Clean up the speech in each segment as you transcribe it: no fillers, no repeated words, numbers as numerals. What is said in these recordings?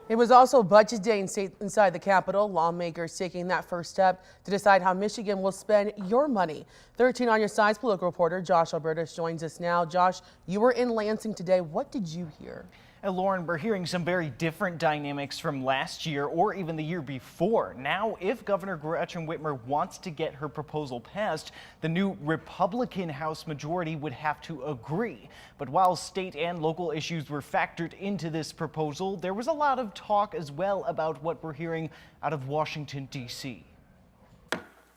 It was also budget day inside the Capitol. Lawmakers taking that first step to decide how Michigan will spend your money. 13 on your side's political reporter Josh Albertus joins us now. Josh, you were in Lansing today. What did you hear? Lauren, we're hearing some very different dynamics from last year or even the year before. Now, if Governor Gretchen Whitmer wants to get her proposal passed, the new Republican House majority would have to agree. But while state and local issues were factored into this proposal, there was a lot of talk as well about what we're hearing out of Washington, D.C.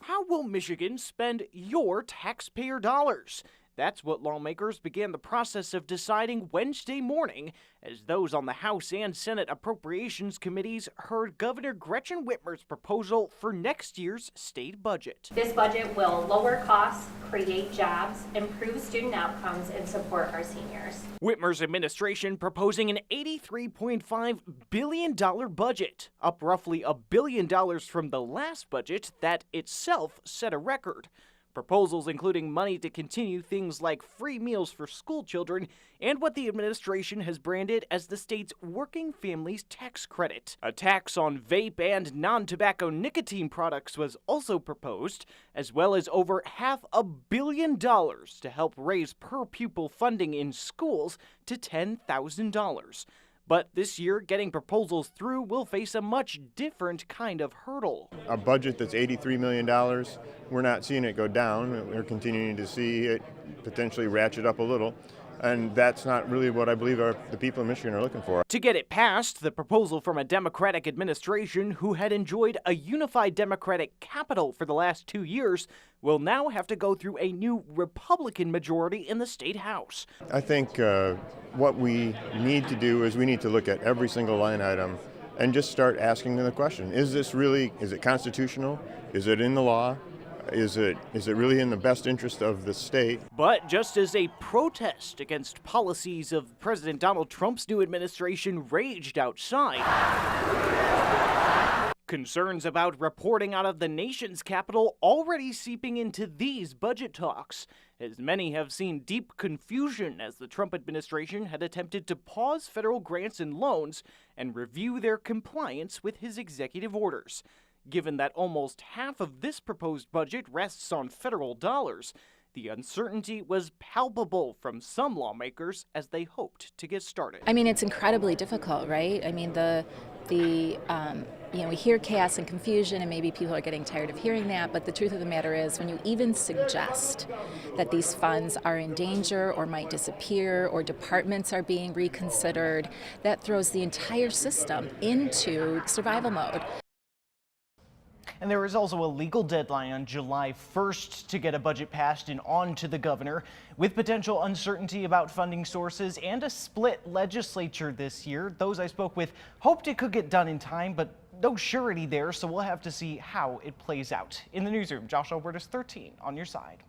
How will Michigan spend your taxpayer dollars? That's what lawmakers began the process of deciding Wednesday morning as those on the House and Senate Appropriations Committees heard Governor Gretchen Whitmer's proposal for next year's state budget. This budget will lower costs, create jobs, improve student outcomes, and support our seniors. Whitmer's administration proposing an $83.5 billion budget, up roughly $1 billion from the last budget that itself set a record. Proposals including money to continue things like free meals for school children and what the administration has branded as the state's working families tax credit. A tax on vape and non-tobacco nicotine products was also proposed, as well as over $500 million to help raise per pupil funding in schools to $10,000. But this year, getting proposals through will face a much different kind of hurdle. A budget that's $83 million, we're not seeing it go down. We're continuing to see it potentially ratchet up a little. And that's not really what I believe the people of Michigan are looking for. To get it passed, the proposal from a Democratic administration who had enjoyed a unified Democratic capital for the last 2 years will now have to go through a new Republican majority in the state House. I think what we need to do is we need to look at every single line item and just start asking them the question, is it constitutional? Is it in the law? Is it really in the best interest of the state? But just as a protest against policies of President Donald Trump's new administration raged outside, concerns about reporting out of the nation's capital already seeping into these budget talks, as many have seen deep confusion as the Trump administration had attempted to pause federal grants and loans and review their compliance with his executive orders. Given that almost half of this proposed budget rests on federal dollars, the uncertainty was palpable from some lawmakers as they hoped to get started. I mean, it's incredibly difficult, right? I mean, we hear chaos and confusion, and maybe people are getting tired of hearing that, but the truth of the matter is when you even suggest that these funds are in danger or might disappear or departments are being reconsidered, that throws the entire system into survival mode. And there is also a legal deadline on July 1st to get a budget passed and on to the governor. With potential uncertainty about funding sources and a split legislature this year, those I spoke with hoped it could get done in time, but no surety there, so we'll have to see how it plays out. In the newsroom, Josh Albertus, 13 on your side.